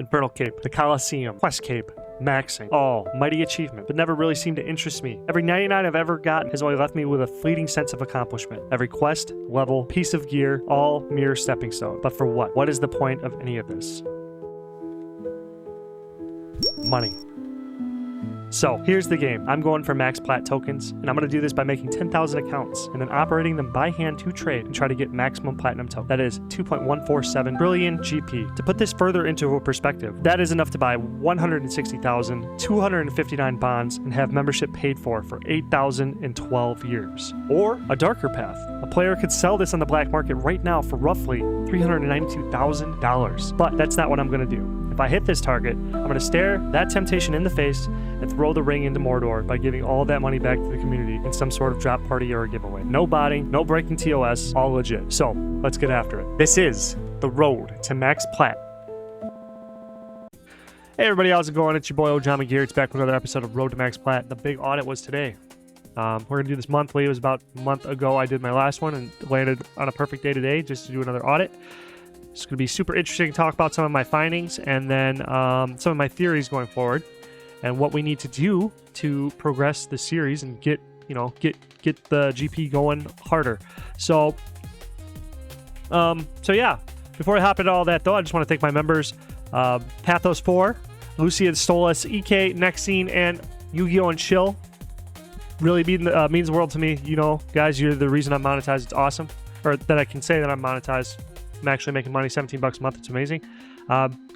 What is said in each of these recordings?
Infernal Cape, the Coliseum, Quest Cape, maxing. All mighty achievement, but never really seemed to interest me. Every 99 I've ever gotten has only left me with a fleeting sense of accomplishment. Every quest, level, piece of gear, all mere stepping stone. But for what? What is the point of any of this? Money. So here's the game. I'm going for max PLAT tokens, and I'm going to do this by making 10,000 accounts and then operating them by hand to trade and try to get maximum platinum token. That is 2.147 trillion GP. To put this further into a perspective, that is enough to buy 160,259 bonds and have membership paid for 8,012 years. Or a darker path. A player could sell this on the black market right now for roughly $392,000. But that's not what I'm going to do. If I hit this target, I'm going to stare that temptation in the face and throw the ring into Mordor by giving all of that money back to the community in some sort of drop party or a giveaway. No botting, no breaking TOS, all legit. So, let's get after it. This is the road to max PLAT. Hey everybody, how's it going? It's your boy John McGear. It's back with another episode of Road to Max PLAT. The big audit was today. We're going to do this monthly. It was about a month ago I did my last one and landed on a perfect day today just to do another audit. It's going to be super interesting to talk about some of my findings and then some of my theories going forward and what we need to do to progress the series and get the GP going harder. So yeah, before I hop into all that though, I just want to thank my members, Pathos4, Lucian Stolas, EK, Nexine, and Yu-Gi-Oh! And Chill. Really means the world to me. You know, guys, you're the reason I'm monetized. It's awesome. Or that I can say that I'm monetized. I'm actually making money, $17 a month. It's amazing.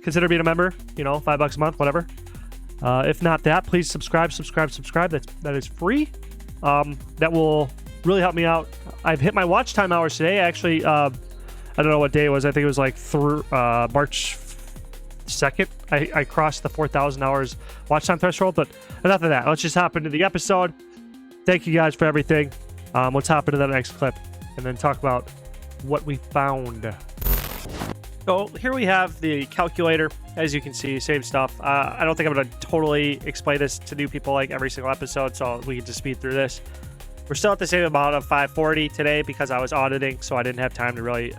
Consider being a member, $5 a month, whatever. If not that, please subscribe. That is free. That will really help me out. I've hit my watch time hours today. Actually, I don't know what day it was. I think it was like through March 2nd. I crossed the 4,000 hours watch time threshold, but enough of that. Let's just hop into the episode. Thank you guys for everything. Let's hop into the next clip and then talk about what we found. So here we have the calculator. As you can see, same stuff. I don't think I'm going to totally explain this to new people like every single episode, so we can just speed through this. We're still at the same amount of 540 today because I was auditing, so I didn't have time to really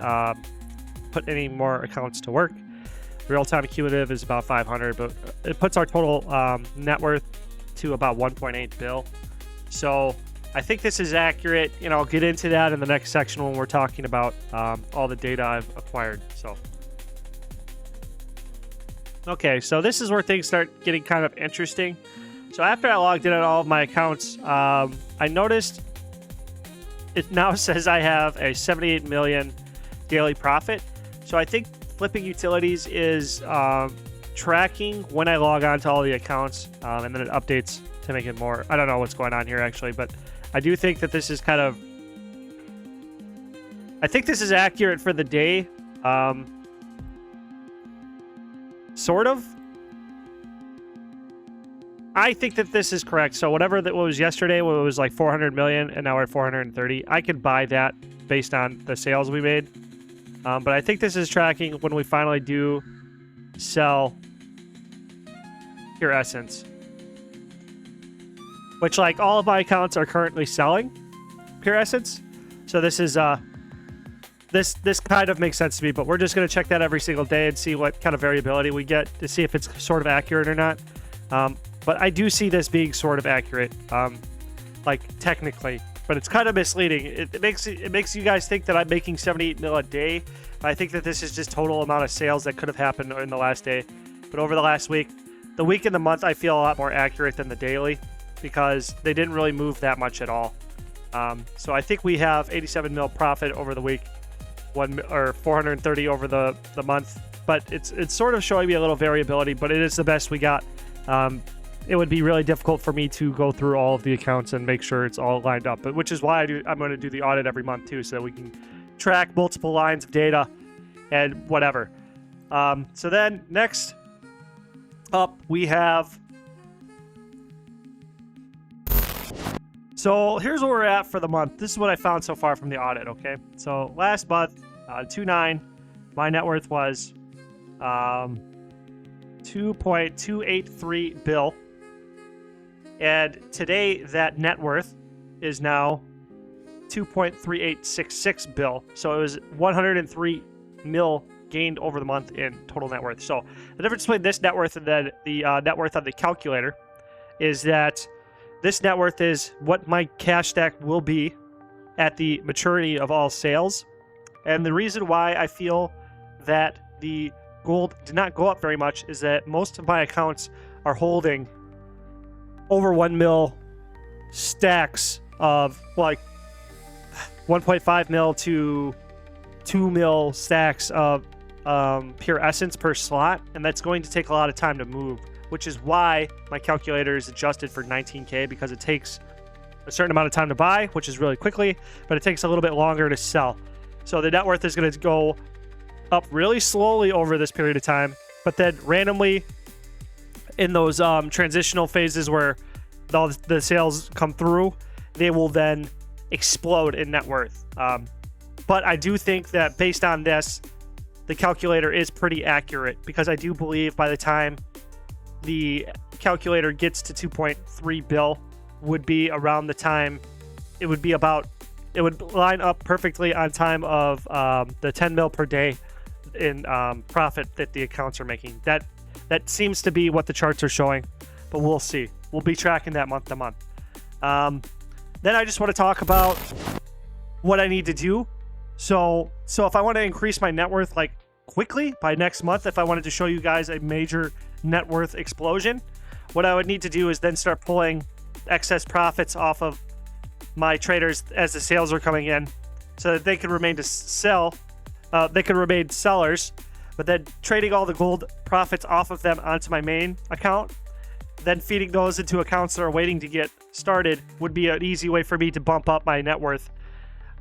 put any more accounts to work. Real-time cumulative is about 500, but it puts our total net worth to about 1.8 bill. So I think this is accurate. I'll get into that in the next section when we're talking about all the data I've acquired. Okay, so this is where things start getting kind of interesting. So after I logged in on all of my accounts, I noticed it now says I have a 78 million daily profit. So I think flipping utilities is tracking when I log on to all the accounts, and then it updates to make it more. I don't know what's going on here actually, but I do think that this is I think this is accurate for the day. Sort of. I think that this is correct. So whatever that was yesterday, when it was like 400 million and now we're at 430, I could buy that based on the sales we made. But I think this is tracking when we finally do sell Pure Essence. Which, like, all of my accounts are currently selling Pure Essence. So this is this kind of makes sense to me, but we're just going to check that every single day and see what kind of variability we get to see if it's sort of accurate or not. But I do see this being sort of accurate, like technically, but it's kind of misleading. It makes you guys think that I'm making 78 mil a day. I think that this is just total amount of sales that could have happened in the last day. But over the last week, the week and the month, I feel a lot more accurate than the daily because they didn't really move that much at all. So I think we have 87 mil profit over the week, 430 over the month. But it's sort of showing me a little variability, but it is the best we got. It would be really difficult for me to go through all of the accounts and make sure it's all lined up, but which is why I'm going to do the audit every month too, so that we can track multiple lines of data and whatever. So then next up we have. So here's where we're at for the month. This is what I found so far from the audit. Okay, so last month, 2.9, my net worth was 2.283 bill. And today that net worth is now 2.3866 bill. So it was 103 mil gained over the month in total net worth. So the difference between this net worth and then the net worth on the calculator is that this net worth is what my cash stack will be at the maturity of all sales. And the reason why I feel that the gold did not go up very much is that most of my accounts are holding over 1 mil stacks of like 1.5 mil to 2 mil stacks of pure essence per slot, and that's going to take a lot of time to move, which is why my calculator is adjusted for 19K, because it takes a certain amount of time to buy, which is really quickly, but it takes a little bit longer to sell. So the net worth is going to go up really slowly over this period of time, but then randomly in those transitional phases where all the sales come through, they will then explode in net worth. But I do think that based on this, the calculator is pretty accurate, because I do believe by the time the calculator gets to 2.3 bill would be around the time it would line up perfectly on time of the 10 mil per day in profit that the accounts are making. That seems to be what the charts are showing, but we'll see. We'll be tracking that month to month. Then I just want to talk about what I need to do. So if I want to increase my net worth like quickly by next month, if I wanted to show you guys a major net worth explosion, what I would need to do is then start pulling excess profits off of my traders as the sales are coming in, so that they can remain to sell. They can remain sellers, but then trading all the gold profits off of them onto my main account, then feeding those into accounts that are waiting to get started would be an easy way for me to bump up my net worth.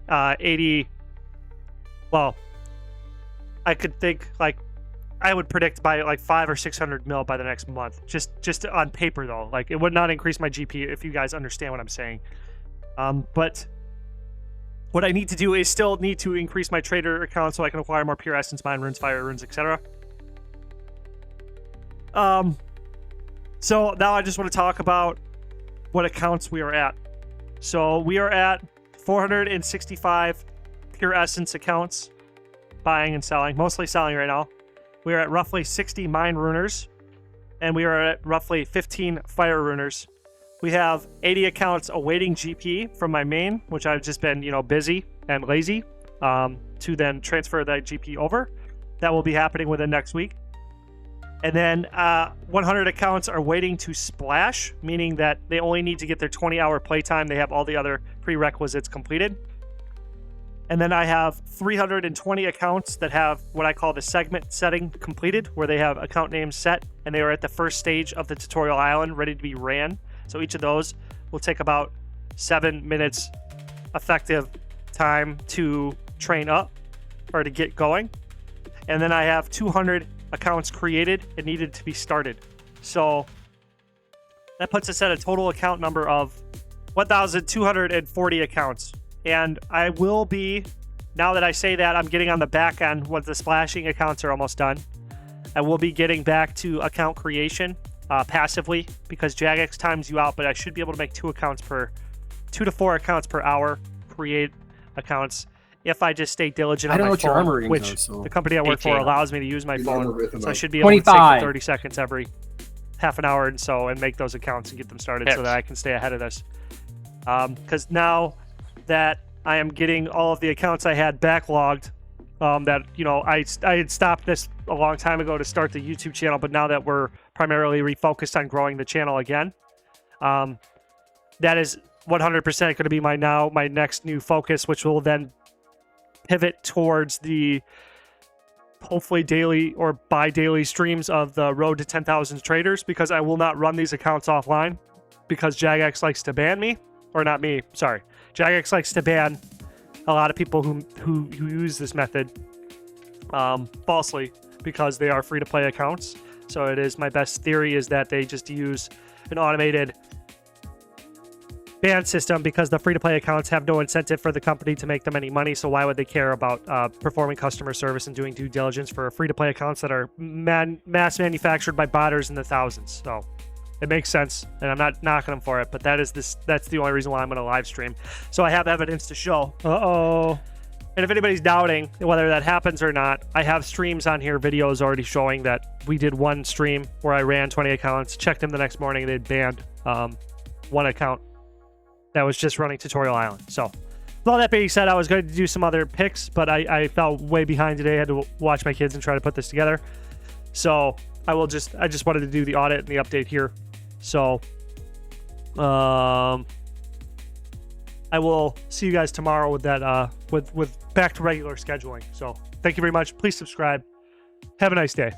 80. Well, I could think like I would predict by like 500 or 600 mil by the next month. Just on paper though, like it would not increase my GP, if you guys understand what I'm saying. But what I need to do is still need to increase my trader account so I can acquire more pure essence, mine runes, fire runes, etc. So now I just want to talk about what accounts we are at. So we are at 465 pure essence accounts, buying and selling, mostly selling right now. We are at roughly 60 mine runers, and we are at roughly 15 fire runers. We have 80 accounts awaiting GP from my main, which I've just been, busy and lazy to then transfer that GP over. That will be happening within next week. And then 100 accounts are waiting to splash, meaning that they only need to get their 20-hour playtime. They have all the other prerequisites completed. And then I have 320 accounts that have what I call the segment setting completed, where they have account names set, and they are at the first stage of the tutorial island, ready to be ran. So each of those will take about 7 minutes effective time to train up or to get going. And then I have 200 accounts created and needed to be started. So that puts us at a total account number of 1,240 accounts. And I will be, now that I say that, I'm getting on the back end once the splashing accounts are almost done. I will be getting back to account creation passively, because Jagex times you out, but I should be able to make 2 to 4 accounts per hour, create accounts, if I just stay diligent on my phone, which the company I work for allows me to use my phone. So I should be able to take 30 seconds every half an hour and so and make those accounts and get them started so that I can stay ahead of this. Because now that I am getting all of the accounts I had backlogged, that I had stopped this a long time ago to start the YouTube channel, but now that we're primarily refocused on growing the channel again, that is 100% going to be my next new focus, which will then pivot towards the hopefully daily or bi-daily streams of the road to 10,000 traders, because I will not run these accounts offline, because Jagex likes to ban me, or not me, sorry. Jagex likes to ban a lot of people who use this method falsely, because they are free-to-play accounts. So it is my best theory is that they just use an automated ban system, because the free-to-play accounts have no incentive for the company to make them any money. So why would they care about performing customer service and doing due diligence for free-to-play accounts that are mass manufactured by botters in the thousands? So it makes sense, and I'm not knocking them for it, but that's the only reason why I'm going to live stream. So I have evidence to show. And if anybody's doubting whether that happens or not, I have streams on here, videos already showing that we did one stream where I ran 20 accounts, checked them the next morning, they'd banned one account that was just running Tutorial Island. So with all that being said, I was going to do some other picks, but I fell way behind today. I had to watch my kids and try to put this together. So I just wanted to do the audit and the update here. So I will see you guys tomorrow with that with back to regular scheduling. So thank you very much. Please subscribe. Have a nice day.